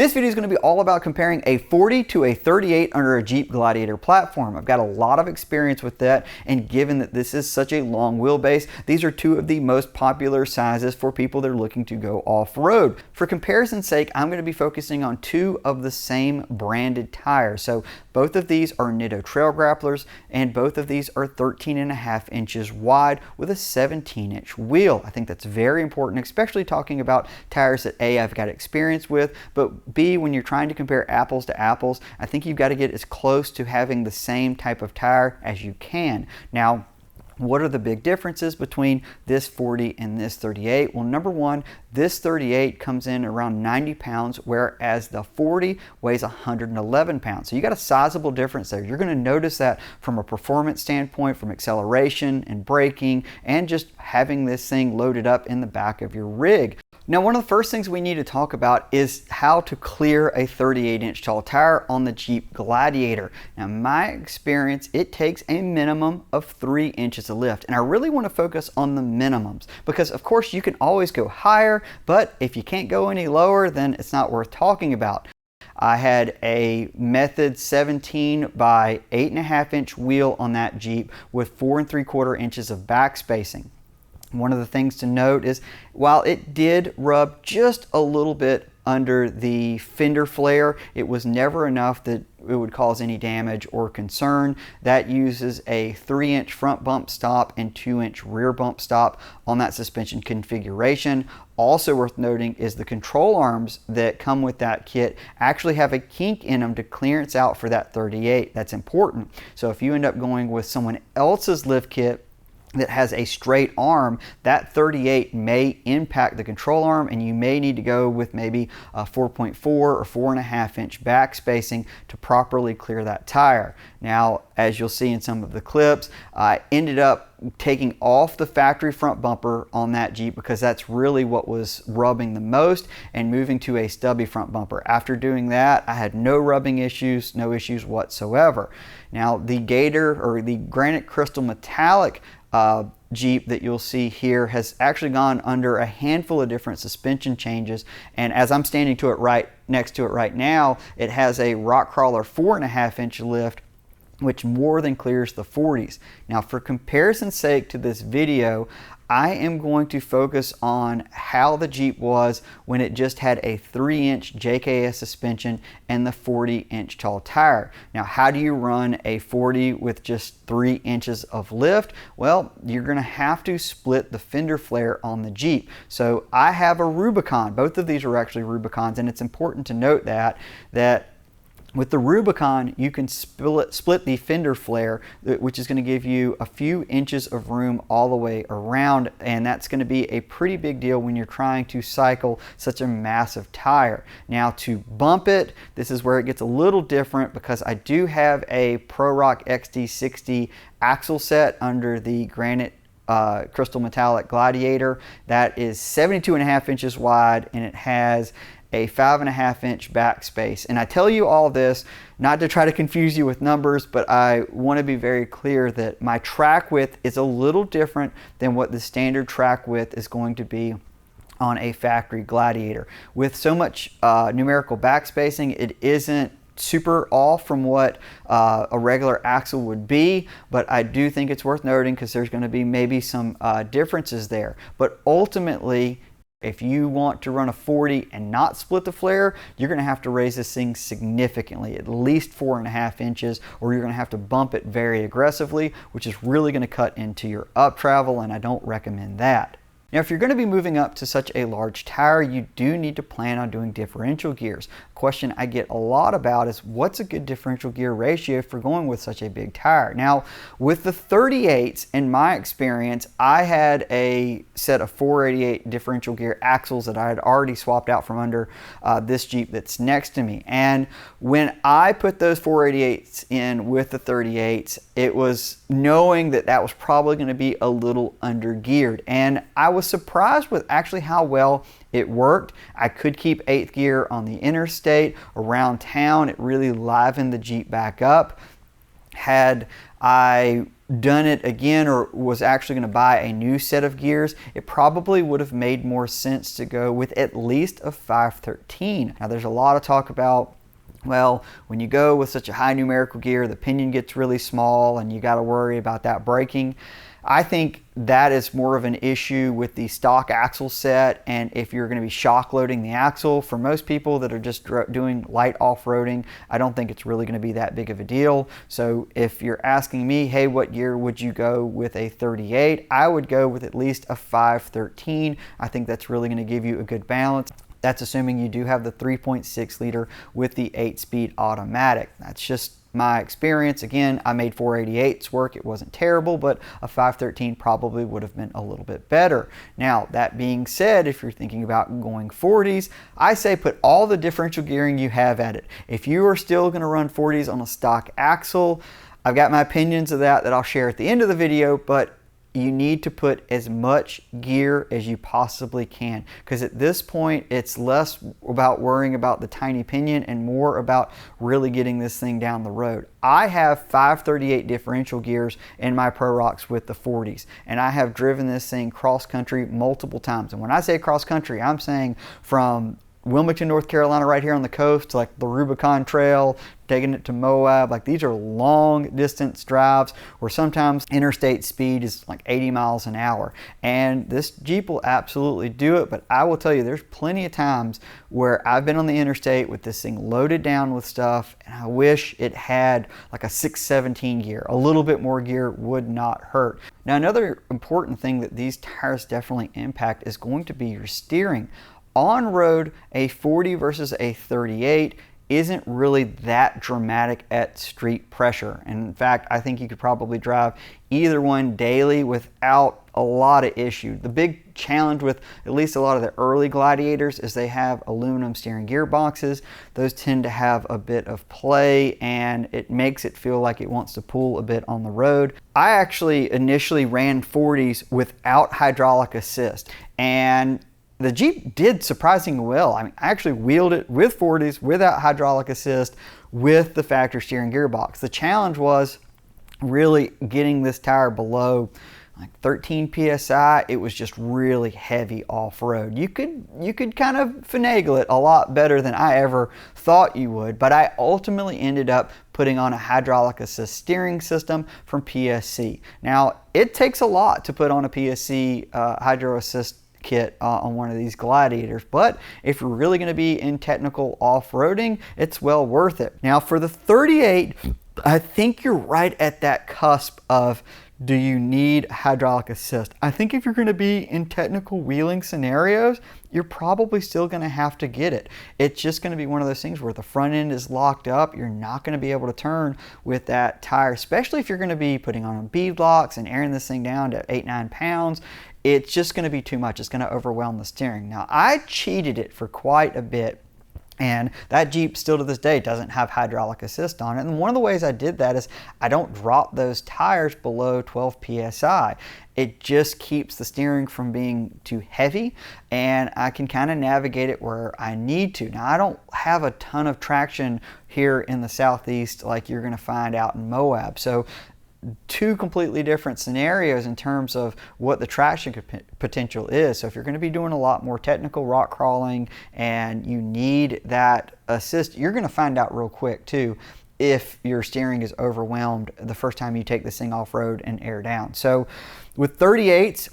This video is going to be all about comparing a 40 to a 38 under a Jeep Gladiator platform. I've got a lot of experience with that, and given that this is such a long wheelbase, these are two of the most popular sizes for people that are looking to go off-road. For comparison's sake, I'm going to be focusing on two of the same branded tires. So both of these are Nitto trail grapplers, and both of these are 13.5 inches wide with a 17-inch wheel. I think that's very important, especially talking about tires that A, I've got experience with, but B, when you're trying to compare apples to apples, I think you've got to get as close to having the same type of tire as you can. Now, what are the big differences between this 40 and this 38? Well, number one, this 38 comes in around 90 pounds, whereas the 40 weighs 111 pounds. So you got a sizable difference there. You're going to notice that from a performance standpoint, from acceleration and braking, and just having this thing loaded up in the back of your rig. Now, one of the first things we need to talk about is how to clear a 38-inch tall tire on the Jeep Gladiator. Now, in my experience, it takes a minimum of 3 inches of lift, and I really want to focus on the minimums because, of course, you can always go higher, but if you can't go any lower, then it's not worth talking about. I had a Method 17 by 8.5 inch wheel on that Jeep with 4 3/4 inches of back spacing. One of the things to note is while it did rub just a little bit under the fender flare, it was never enough that it would cause any damage or concern. That uses a 3-inch front bump stop and 2-inch rear bump stop on that suspension configuration. Also worth noting is the control arms that come with that kit actually have a kink in them to clearance out for that 38. That's important. So if you end up going with someone else's lift kit that has a straight arm, that 38 may impact the control arm, and you may need to go with maybe a 4.4 or 4.5 inch back spacing to properly clear that tire. Now, as you'll see in some of the clips, I ended up taking off the factory front bumper on that Jeep because that's really what was rubbing the most, and moving to a stubby front bumper. After doing that, I had no rubbing issues, no issues whatsoever. Now, the Gator or the granite crystal metallic Jeep that you'll see here has actually gone under a handful of different suspension changes, and as I'm standing to it next to it right now, it has a rock crawler 4.5 inch lift, which more than clears the 40s. Now, for comparison's sake to this video, I am going to focus on how the Jeep was when it just had a 3-inch JKS suspension and the 40-inch tall tire. Now, how do you run a 40 with just 3 inches of lift? Well, you're going to have to split the fender flare on the Jeep. So I have a Rubicon. Both of these are actually Rubicons, and it's important to note that with the Rubicon, you can split the fender flare, which is going to give you a few inches of room all the way around, and that's going to be a pretty big deal when you're trying to cycle such a massive tire. Now, to bump it, this is where it gets a little different because I do have a Pro Rock XD60 axle set under the granite crystal metallic Gladiator. That is 72.5 inches wide, and it has a 5.5 inch back space. And I tell you all this not to try to confuse you with numbers, but I want to be very clear that my track width is a little different than what the standard track width is going to be on a factory Gladiator. With so much numerical back spacing, it isn't super off from what a regular axle would be, but I do think it's worth noting because there's going to be maybe some differences there. But ultimately, if you want to run a 40 and not split the flare, you're going to have to raise this thing significantly, at least 4.5 inches, or you're going to have to bump it very aggressively, which is really going to cut into your up travel, and I don't recommend that. Now, if you're going to be moving up to such a large tire, you do need to plan on doing differential gears. A question I get a lot about is what's a good differential gear ratio for going with such a big tire? Now, with the 38s, in my experience, I had a set of 488 differential gear axles that I had already swapped out from under this Jeep that's next to me. And when I put those 488s in with the 38s, it was knowing that that was probably going to be a little under geared. And I was surprised with actually how well it worked. I could keep 8th gear on the interstate. Around town, it really livened the Jeep back up. Had I done it again or was actually going to buy a new set of gears, it probably would have made more sense to go with at least a 513. Now there's a lot of talk about, well, when you go with such a high numerical gear, the pinion gets really small and you got to worry about that breaking. I think that is more of an issue with the stock axle set, and if you're going to be shock loading the axle, for most people that are just doing light off-roading, I don't think it's really going to be that big of a deal. So if you're asking me, hey, what gear would you go with a 38? I would go with at least a 513. I think that's really going to give you a good balance. That's assuming you do have the 3.6 liter with the 8-speed automatic. That's just my experience. Again, I made 488s work. It wasn't terrible, but a 513 probably would have been a little bit better. Now, that being said, if you're thinking about going 40s, I say put all the differential gearing you have at it. If you are still going to run 40s on a stock axle, I've got my opinions of that I'll share at the end of the video, but you need to put as much gear as you possibly can, because at this point it's less about worrying about the tiny pinion and more about really getting this thing down the road. I have 538 differential gears in my Pro Rocks with the 40s, and I have driven this thing cross country multiple times. And when I say cross country, I'm saying from Wilmington, North Carolina, right here on the coast, to like the Rubicon Trail, taking it to Moab. Like, these are long distance drives where sometimes interstate speed is like 80 miles an hour. And this Jeep will absolutely do it, but I will tell you, there's plenty of times where I've been on the interstate with this thing loaded down with stuff, and I wish it had like a 617 gear. A little bit more gear would not hurt. Now, another important thing that these tires definitely impact is going to be your steering. On road, a 40 versus a 38 isn't really that dramatic at street pressure. And in fact, I think you could probably drive either one daily without a lot of issue. The big challenge with at least a lot of the early Gladiators is they have aluminum steering gearboxes. Those tend to have a bit of play, and it makes it feel like it wants to pull a bit on the road. I actually initially ran 40s without hydraulic assist, and the Jeep did surprisingly well. I mean, I actually wheeled it with 40s without hydraulic assist with the factory steering gearbox. The challenge was really getting this tire below like 13 psi. It was just really heavy off-road. You could kind of finagle it a lot better than I ever thought you would, but I ultimately ended up putting on a hydraulic assist steering system from PSC. Now, it takes a lot to put on a PSC hydro assist kit on one of these Gladiators, but if you're really going to be in technical off-roading, it's well worth it. Now, for the 38, I think you're right at that cusp of, do you need hydraulic assist? I think if you're going to be in technical wheeling scenarios, you're probably still going to have to get it. It's just going to be one of those things where the front end is locked up. You're not going to be able to turn with that tire, especially if you're going to be putting on bead locks and airing this thing down to 8-9 pounds. It's just going to be too much. It's going to overwhelm the steering. Now, I cheated it for quite a bit, and that Jeep still to this day doesn't have hydraulic assist on it. And one of the ways I did that is I don't drop those tires below 12 psi. It just keeps the steering from being too heavy, and I can kind of navigate it where I need to. Now, I don't have a ton of traction here in the Southeast like you're going to find out in Moab. So two completely different scenarios in terms of what the traction potential is. So if you're going to be doing a lot more technical rock crawling and you need that assist, you're going to find out real quick too if your steering is overwhelmed the first time you take this thing off-road and air down. So with 38s,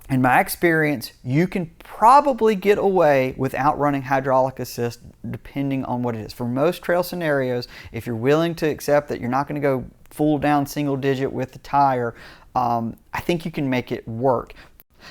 in my experience, you can probably get away without running hydraulic assist depending on what it is. For most trail scenarios, if you're willing to accept that you're not going to go full down single digit with the tire, I think you can make it work.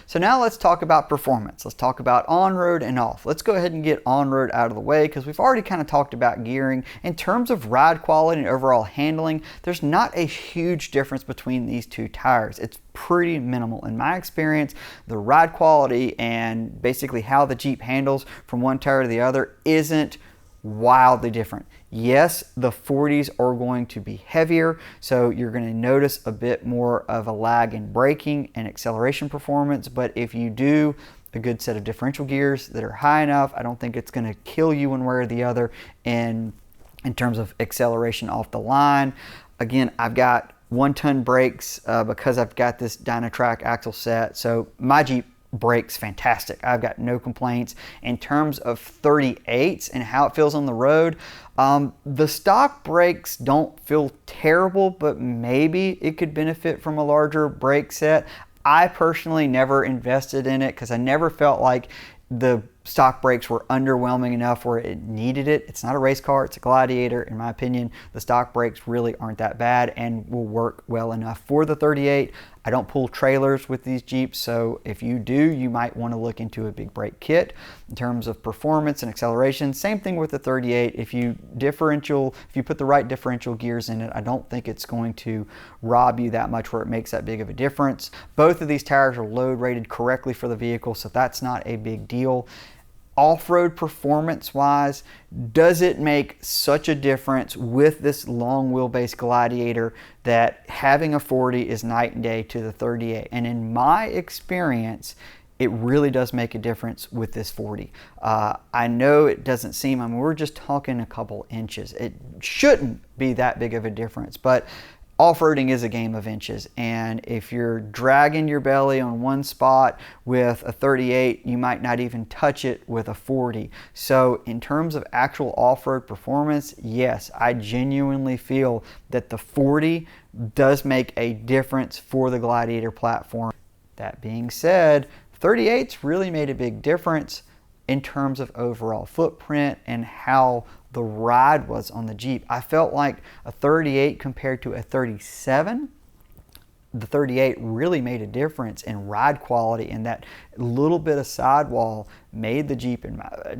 So now let's talk about performance. Let's talk about on-road and off. Let's go ahead and get on-road out of the way because we've already kind of talked about gearing. In terms of ride quality and overall handling, there's not a huge difference between these two tires. It's pretty minimal. In my experience, the ride quality and basically how the Jeep handles from one tire to the other isn't wildly different. Yes, the 40s are going to be heavier, so you're going to notice a bit more of a lag in braking and acceleration performance, but if you do a good set of differential gears that are high enough, I don't think it's going to kill you one way or the other in terms of acceleration off the line. Again, I've got 1-ton brakes because I've got this Dynatrac axle set. So my Jeep brakes fantastic. I've got no complaints. In terms of 38s and how it feels on the road, the stock brakes don't feel terrible, but maybe it could benefit from a larger brake set. I personally never invested in it because I never felt like the stock brakes were underwhelming enough where it needed it. It's not a race car, it's a Gladiator. In my opinion, the stock brakes really aren't that bad and will work well enough for the 38. I don't pull trailers with these Jeeps, so if you do, you might want to look into a big brake kit in terms of performance and acceleration. Same thing with the 38. If you put the right differential gears in it, I don't think it's going to rob you that much where it makes that big of a difference. Both of these tires are load rated correctly for the vehicle, so that's not a big deal. Off-road performance wise, does it make such a difference with this long wheelbase Gladiator that having a 40 is night and day to the 38? And in my experience, it really does make a difference with this 40. I know it doesn't seem, I mean, we're just talking a couple inches. It shouldn't be that big of a difference, but off-roading is a game of inches, and if you're dragging your belly on one spot with a 38, you might not even touch it with a 40. So in terms of actual off-road performance, yes, I genuinely feel that the 40 does make a difference for the Gladiator platform. That being said, 38's really made a big difference in terms of overall footprint and how the ride was on the Jeep. I felt like a 38 compared to a 37, the 38 really made a difference in ride quality, and that little bit of sidewall made the Jeep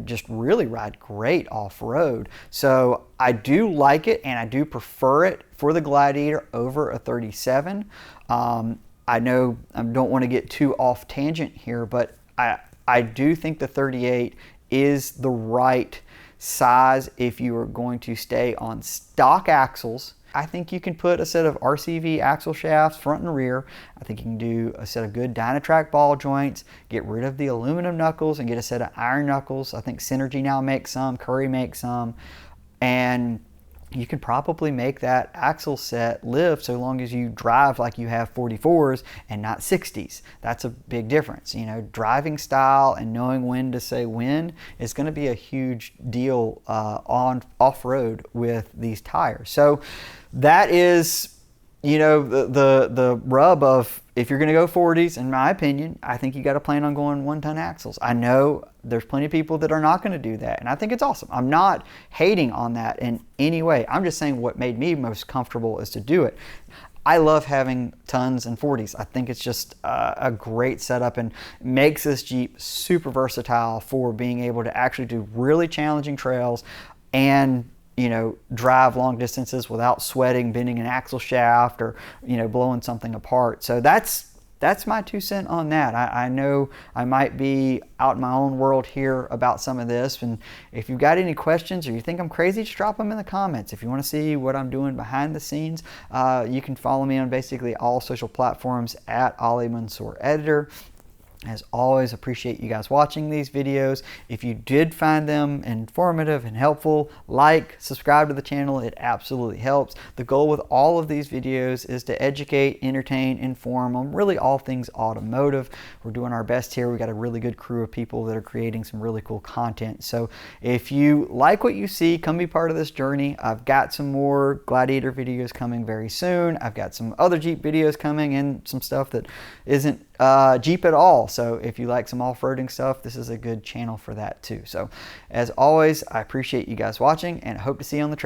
just really ride great off-road. So I do like it, and I do prefer it for the Gladiator over a 37. I know I don't want to get too off tangent here, but I do think the 38 is the right size if you are going to stay on stock axles. I think you can put a set of RCV axle shafts front and rear. I think you can do a set of good Dynatrac ball joints, get rid of the aluminum knuckles and get a set of iron knuckles. I think Synergy now makes some, Curry makes some, and you can probably make that axle set live so long as you drive like you have 44s and not 60s. That's a big difference. You know, driving style and knowing when to say when is going to be a huge deal on off-road with these tires. So that is, you know, the rub of, if you're going to go 40s, in my opinion, I think you got to plan on going 1-ton axles. I know there's plenty of people that are not going to do that, and I think it's awesome. I'm not hating on that in any way. I'm just saying what made me most comfortable is to do it. I love having tons and 40s. I think it's just a great setup and makes this Jeep super versatile for being able to actually do really challenging trails and, you know, drive long distances without sweating, bending an axle shaft, or, you know, blowing something apart. So that's my 2 cents on that. I know I might be out in my own world here about some of this, and if you've got any questions or you think I'm crazy, just drop them in the comments. If you want to see what I'm doing behind the scenes, you can follow me on basically all social platforms at Ali Mansour Editor. As always, appreciate you guys watching these videos. If you did find them informative and helpful, like, subscribe to the channel. It absolutely helps. The goal with all of these videos is to educate, entertain, inform on really all things automotive. We're doing our best here. We've got a really good crew of people that are creating some really cool content. So if you like what you see, come be part of this journey. I've got some more Gladiator videos coming very soon. I've got some other Jeep videos coming and some stuff that isn't Jeep at all. So if you like some off-roading stuff, this is a good channel for that too. So as always, I appreciate you guys watching and I hope to see you on the trail.